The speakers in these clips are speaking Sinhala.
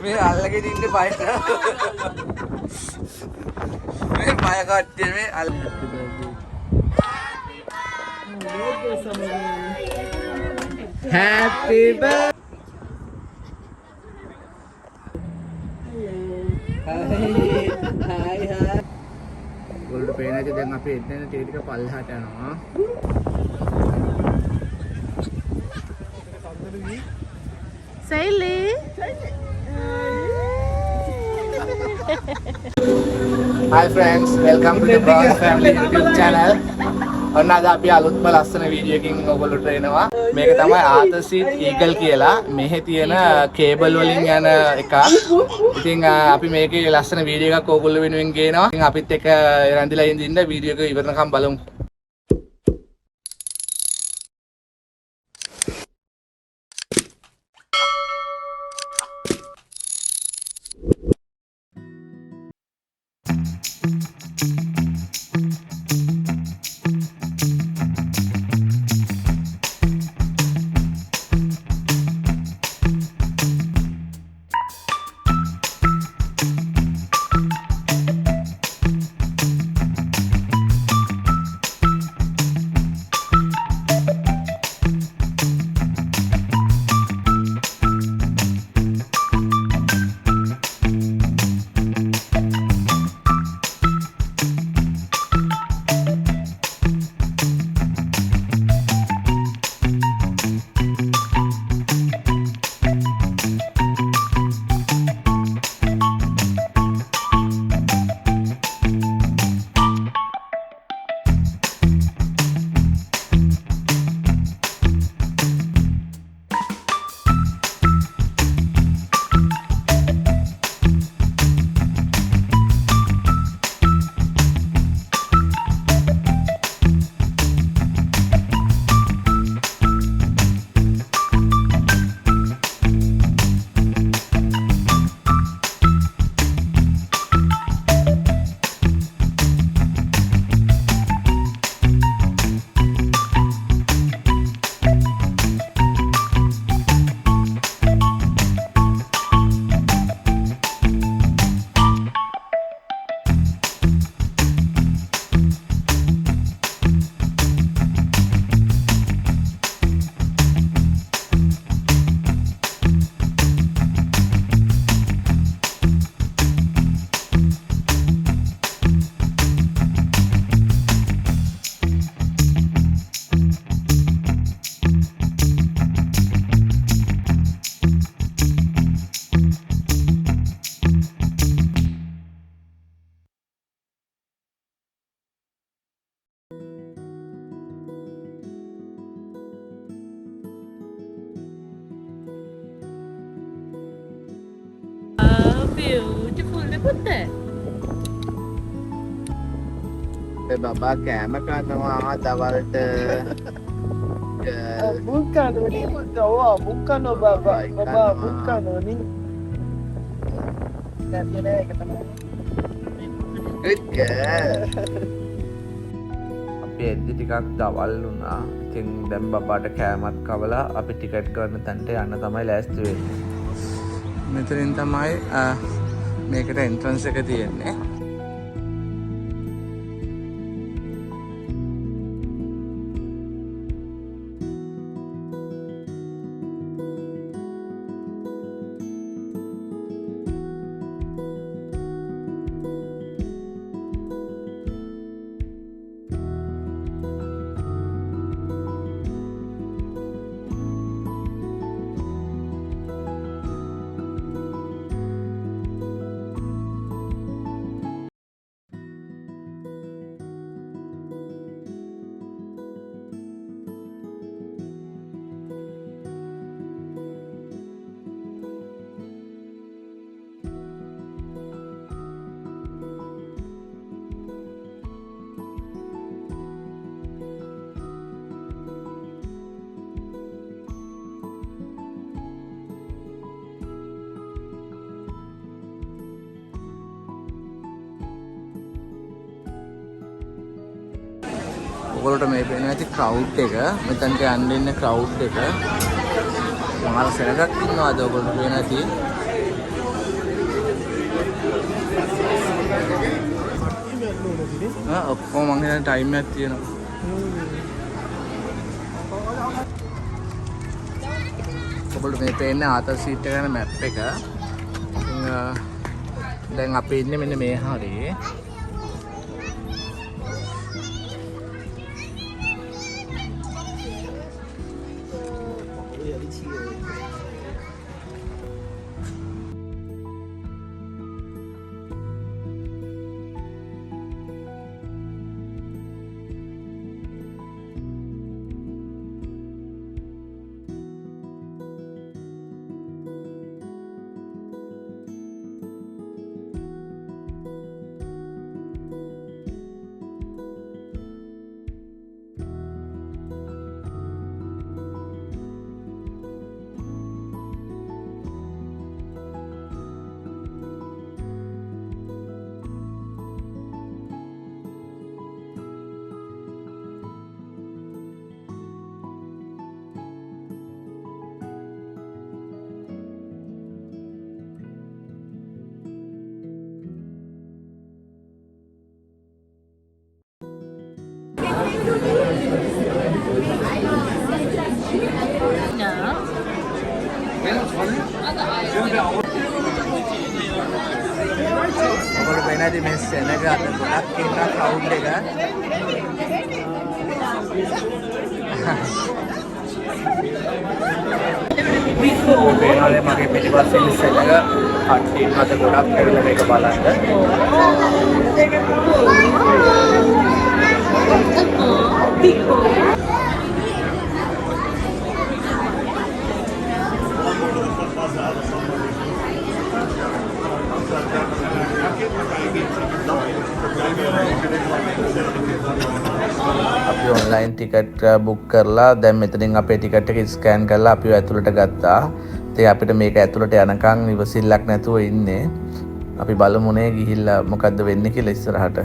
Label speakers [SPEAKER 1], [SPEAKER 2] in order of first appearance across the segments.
[SPEAKER 1] මේ අල්ලගෙන ඉන්නේ බයිට. මේ බය කට්ටිය මේ අල්ල. Happy birthday. Hi. ඔයාලට පේන ඇති දැන් අපි එන්න ටික ටික පල්ලහට යනවා.
[SPEAKER 2] Saili.
[SPEAKER 1] Hi friends, welcome to the Bronze Family YouTube channel. ඔන්න අද අපි අලුත්ම ලස්සන වීඩියෝ එකකින් ඔයගොල්ලොට එනවා. මේක තමයි ආතර් සීට් ඊගල් කියලා. මෙහි තියෙන කේබල් වලින් යන එකක්. ඉතින් අපි මේකේ ලස්සන වීඩියෝ එකක් ඔයගොල්ලෝ වෙනුවෙන් ගේනවා. ඉතින් අපිත් එක්ක රැඳිලා ඉඳින්න වීඩියෝ එක ඉවරනකම් බලමු.
[SPEAKER 2] Beautiful පුතේ.
[SPEAKER 1] බබා කෑම කනවා දවල්ට.
[SPEAKER 3] Bukan ni awak bukan baba bukan ni. Dan dia naik kata
[SPEAKER 1] Good girl. අපි එද්දි ටිකක් දවල් වුණා. ඉතින් දැන් බබාට කෑමත් කවලා අපි ටිකට් ගන්න තැනට යන්න තමයි ලෑස්ති වෙන්නේ. මෙතනින් තමයි මේකට එන්ට්‍රන්ස් එක තියෙන්නේ. ඔයගොල්ලෝට මේ පේන ඇති ක්‍රවුඩ් එක මෙතනට යන්න ඉන්න ක්‍රවුඩ් එක මහා සෙනගක් ඉන්නවාද ඔයගොල්ලෝට පේන ඇති ඔක්කොම මං හිතන්නේ ටයිම් එකක් තියෙනවා. ඔබට මේ පේන්නේ ආතල් සීට් එක යන මැප් එක. දැන් අපි ඉන්නේ මෙන්න මේ හරියේ. ඔබට වෙනදී මේ සෙනග අත ගොඩක් ඉන්න ක්‍රවුඩ් එක. වෙනාලේ මගේ පිටිපස්සේ ඉන්න සෙනග කට්ටිය අත ගොඩක් ඇවිල්ලා මේක බලන්න. අපි ඔන්ලයින් ටිකට් බුක් කරලා දැන් මෙතනින් අපේ ටිකට් එක ස්කෑන් කරලා අපිව ඇතුළට ගත්තා. ඉතින් අපිට මේක ඇතුළට යනකම් ඉවසිල්ලක් නැතුව ඉන්නේ. අපි බලමුනේ ගිහිල්ලා මොකද්ද වෙන්නේ කියලා ඉස්සරහට.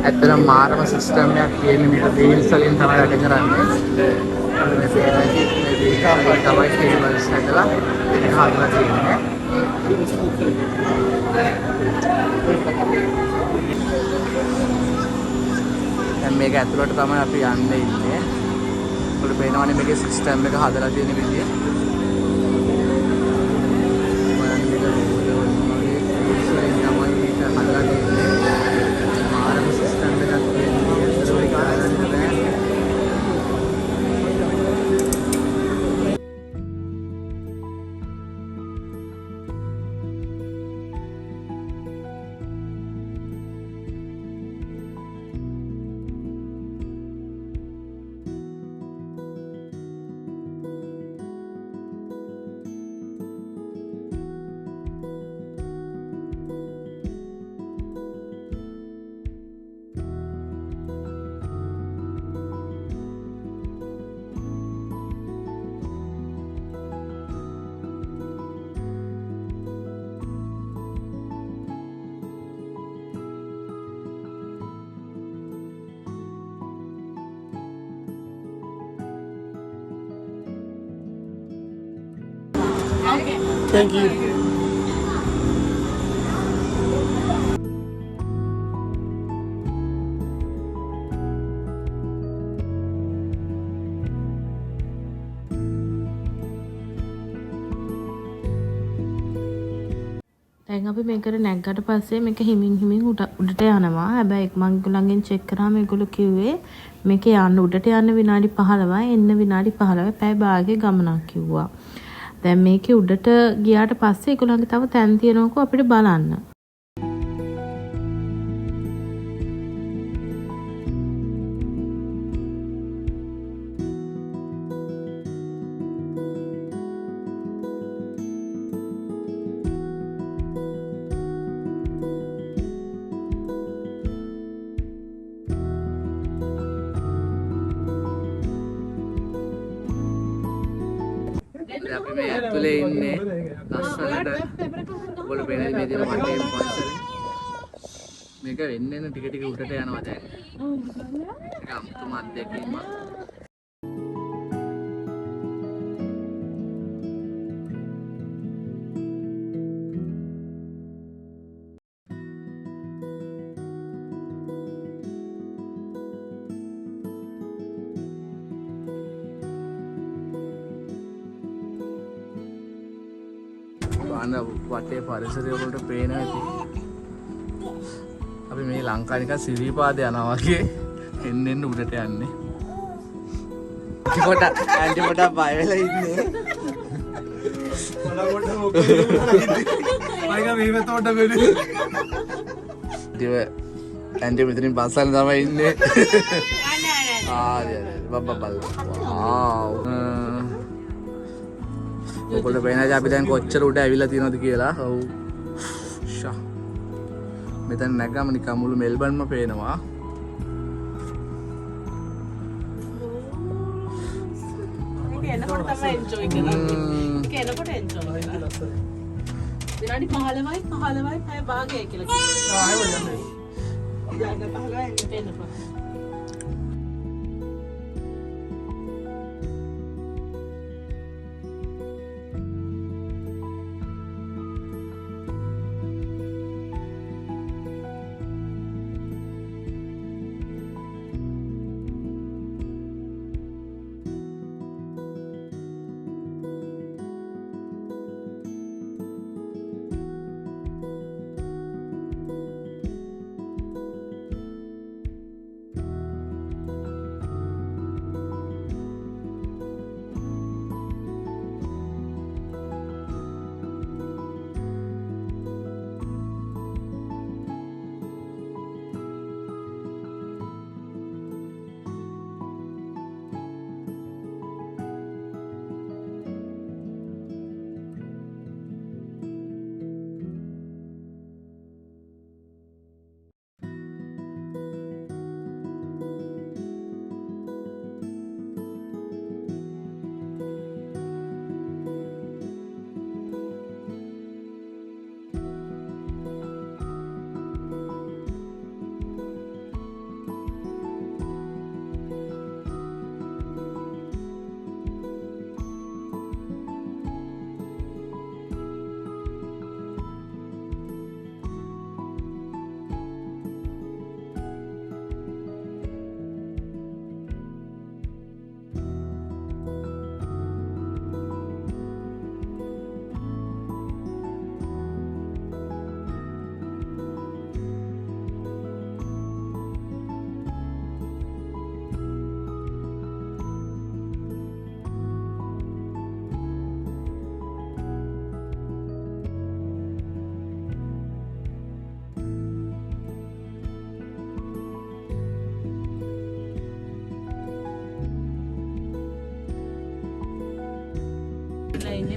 [SPEAKER 1] ඇත්තටම මාරම සිස්ටම් එකක් තියෙන්නේ මේක වීල්ස් වලින් තමයි වැඩ කරන්නේ. මේ පේනයි මේ වීල් තමයි කේබල්ස් හැදලා ඒක හදලා තියෙන්නේ. දැන් මේක ඇතුළට තමයි අපි යන්නේ ඉන්නේ. ඔයාලට පේනවනේ මේකේ සිස්ටම් එක හදලා තියෙන විදිය. Thank you.
[SPEAKER 2] දැන් අපි මේකට නැග්ගට පස්සේ මේක හිමින් උඩට යනවා. හැබැයි මම ඒගොල්ලන්ගෙන් චෙක් කරාම ඒගොල්ලෝ කිව්වේ මේක යන්න උඩට යන්න විනාඩි 15යි එන්න විනාඩි 15යි පැය භාගයක ගමනක් කිව්වා. දැන් මේකේ උඩට ගියාට පස්සේ ඒගොල්ලන්ගේ තව තැන් තියෙනවකෝ අපිට බලන්න.
[SPEAKER 1] අපි මේ ඇතුලේ ඉන්නේ ලස්සනට ඔයගොල්ලෝ පේනද මේ දින වටේ පන්සලේ මේක වෙන්නේ ටික ටික උඩට යනවා දැන් ඒක අමුතුම අත්දැකීමක් වටේ පරිසරය වලට පේන ඇති. අපි මේ ලංකාව නිකන් සිරිපාද යනවා වගේ එන්න උඩට යන්නේ. ඇන්ටි පොඩක් බය වෙලා ඉන්නේ. ඇන්ටි මෙතනින් බස්සන්න තමයි ඉන්නේ. බබ්බා බලන්න. ඔයගොල්ලෝ පේනද අපි දැන් කොච්චර උඩ ඇවිල්ලා තියෙනවද කියලා. ඔව්. ෂා. මෙතන නැගම නිකන් මුළු මෙල්බර්න්ම පේනවා.
[SPEAKER 2] මේක එනකොට තමයි එන්ජොයි කරන්නේ. මේක එනකොට එන්ජොයි කරනවා. විනාඩි 15යි පැය භාගයයි කියලා කියනවා. ආයෙ යන්නේ. විනාඩි 15යි එන්නකොට.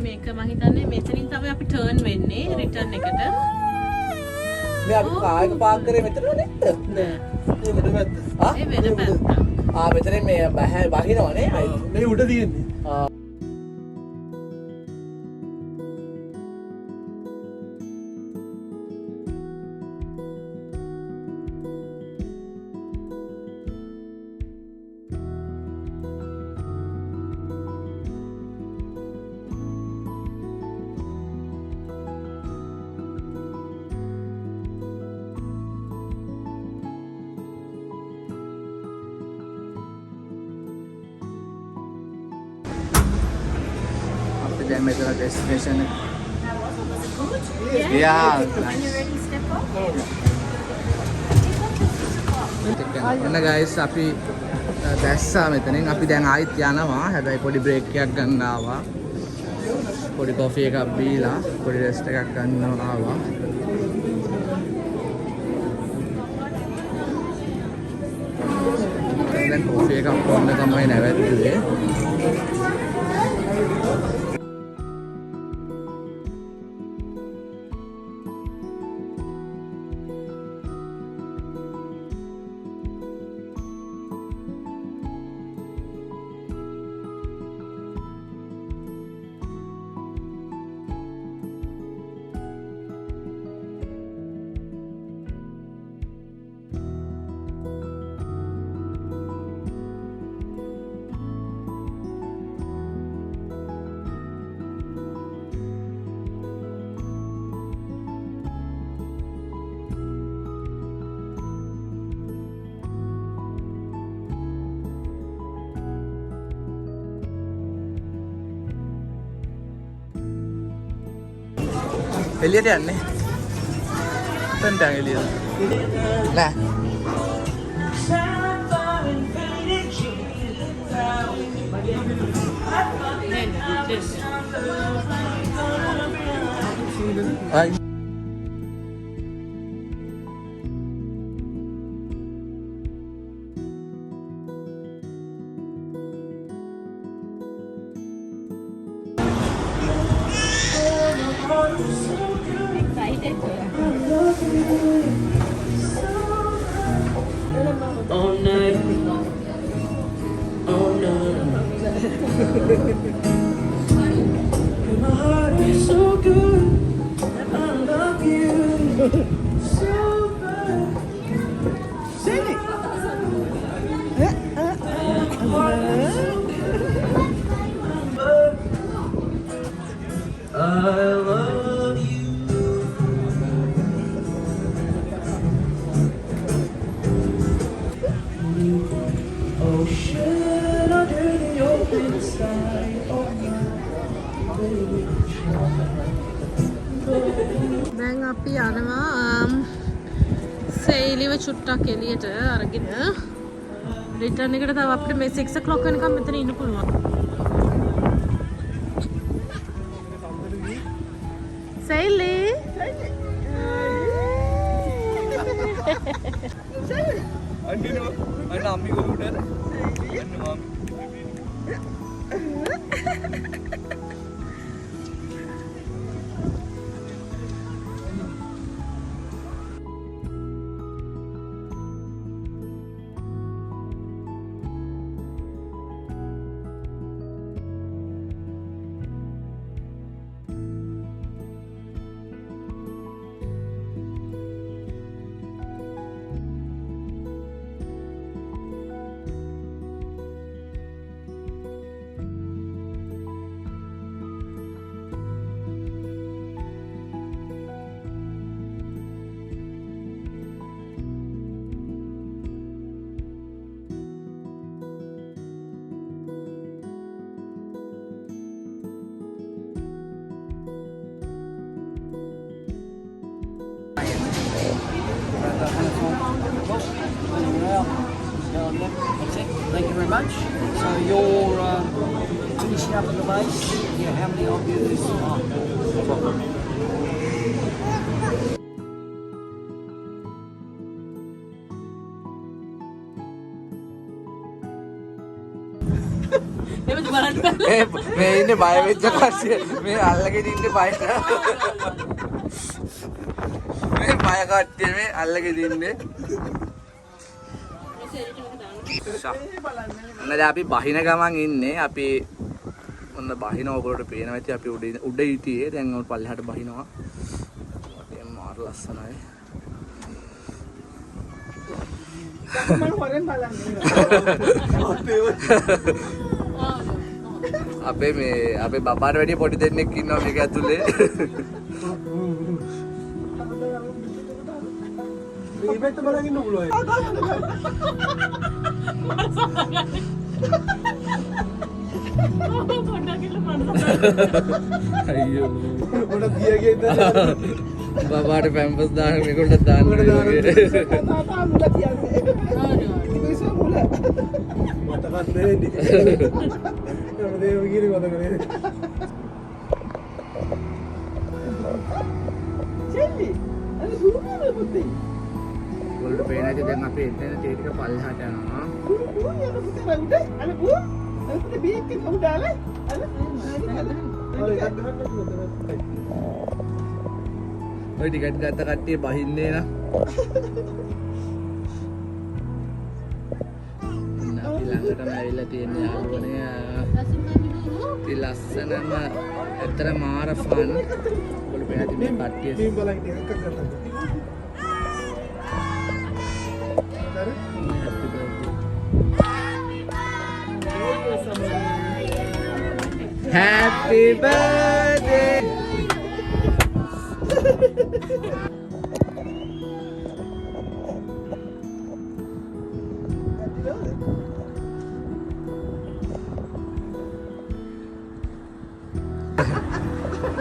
[SPEAKER 2] මේක මම හිතන්නේ මෙතනින් තමයි අපි ටර්න් වෙන්නේ රිටර්න් එකට.
[SPEAKER 1] මේ අපි කායක පාක් කරේ මෙතන නේද?
[SPEAKER 2] නෑ.
[SPEAKER 3] මේ වෙන පැත්ත.
[SPEAKER 2] ඒ වෙන පැත්ත.
[SPEAKER 1] මෙතන මේ බහිනවා නේ.
[SPEAKER 3] මේ උඩ තියෙන්නේ.
[SPEAKER 1] Then make a destination. Yeah. Nice. Guys, අපි දැස්සා මෙතනින් අපි දැන් ආයෙත් යනවා. හැබැයි පොඩි බ්‍රේක් එකක් ගන්න ආවා. පොඩි කොෆි එකක් බීලා පොඩි රෙස්ට් එකක් ගන්න ආවා. දැන් කොෆි එකක් බොන්න තමයි නැවැත්තුවේ. එළියට යන්නේ. තන්ට එළියට. නෑ. Ay.
[SPEAKER 4] All night, all night. My heart is so good, and I love you so bad. Sing it. I love you. Oh shit, I didn't open inside of my baby.
[SPEAKER 2] දැන් අපි යනවා සේලිව චුට්ටක් එළියට අරගෙන රිටර්න් එකට තව අපිට මේ 6 o'clock වෙනකම් මෙතන ඉන්න පුළුවන්. සේලි
[SPEAKER 3] අන්නිනෝ අන්න අම්මි ගොඩට අන්න මාමි
[SPEAKER 4] That's it. Thank you very much. So you're finishing up at the base. Yeah, how many of you is
[SPEAKER 1] මේ ඉන්නේ බය වෙච්ච කට්ටිය මේ අල්ලගෙන ඉන්නේ බයට. මේ බය කට්ටිය මේ අල්ලගෙන ඉන්නේ. අන්න අපි බහින ගමන් ඉන්නේ. අපි ඔන්න බහින ඔයගොල්ලෝ පේනවා ඇති අපි උඩ හිටියේ. දැන් ඔය පල්ලෙහාට බහිනවා. ඒක මාර ලස්සනයි.
[SPEAKER 3] මම හොරෙන් බලන්නේ
[SPEAKER 1] අපේ බබාට වැඩිය පොඩි දෙන්නෙක් ඉන්නවා මේක ඇතුලේ.
[SPEAKER 3] මේ පැත්ත බලන් ඉන්න පුළුවන්.
[SPEAKER 1] අයියෝ.
[SPEAKER 3] පොඩ බියගේ ඉඳලා
[SPEAKER 1] බබාට පැම්පස් දාන්න මේකට දාන්න.
[SPEAKER 3] තාතා මුල තියන්නේ. ඉතින් මොල
[SPEAKER 2] Jelly. Ada guru mana putih?
[SPEAKER 1] ඔයාලට පේන ඇති දැන් අපි එතන තේ ටික පල්ලෙහාට යනවා.
[SPEAKER 2] Guru yang putih udah. Ada guru. Ada putih bikin kamu dah lah. Ada.
[SPEAKER 1] ඔය ටිකට් ගත්ත කට්ටිය බහින්නේ නා. අපි ළඟටම ඇවිල්ලා තියෙන යාළුවනේ. ඉතින් ලස්සනම ඇත්තට මාර ෆන්. ඔයාලට පේන ඇති මේ කට්ටිය. Happy birthday.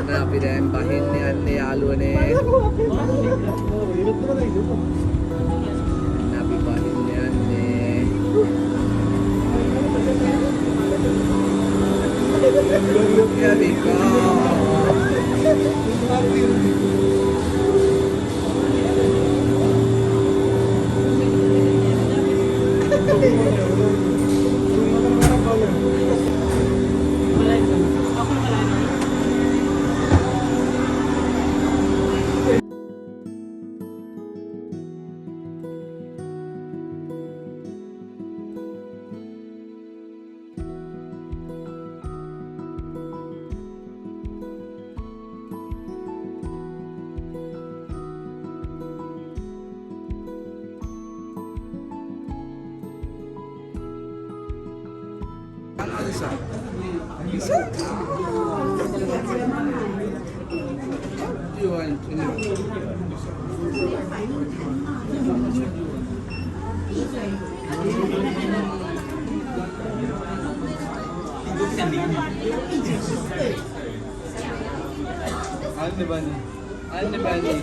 [SPEAKER 1] Nah, අපි දැන් බහින්න යන්නේ යාළුවනේ. අපි බහින්න යන්නේ. Anne Bunny.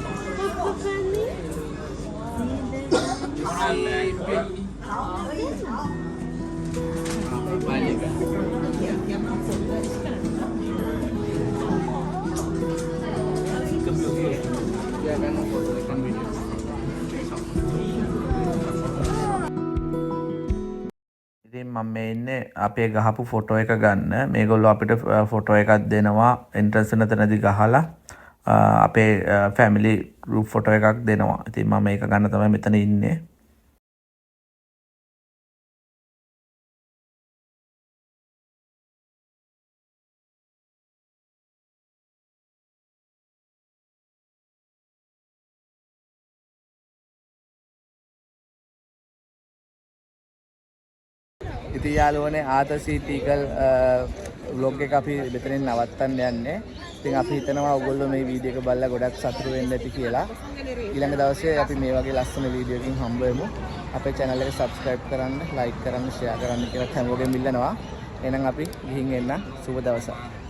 [SPEAKER 1] ඉතින් මම මේ ඉන්නේ අපේ ගහපු ෆොටෝ එක ගන්න. මේගොල්ලෝ අපිට ෆොටෝ එකක් දෙනවා එන්ට්‍රන්ස් එක තැනදී ගහලා අපේ ෆැමිලි ගෲප් ෆොටෝ එකක් දෙනවා. ඉතින් මම මේක ගන්න තමයි මෙතන ඉන්නේ. ඉතින් යාළුවනේ ආතසීට් ඊගල් vlog එක අපි මෙතනින් නවත්තන්න යන්නේ. ඉතින් අපි හිතනවා ඔයගොල්ලෝ මේ වීඩියෝ එක බලලා ගොඩක් සතුටු වෙන්න ඇති කියලා. ඊළඟ දවසේ අපි මේ වගේ ලස්සන වීඩියෝ එකකින් හම්බ වෙමු. අපේ channel එක subscribe කරන්න, like කරන්න, share කරන්න කියලා හැමෝගෙම ඉල්ලනවා. එහෙනම් අපි ගිහින් එන්න. සුබ දවසක්.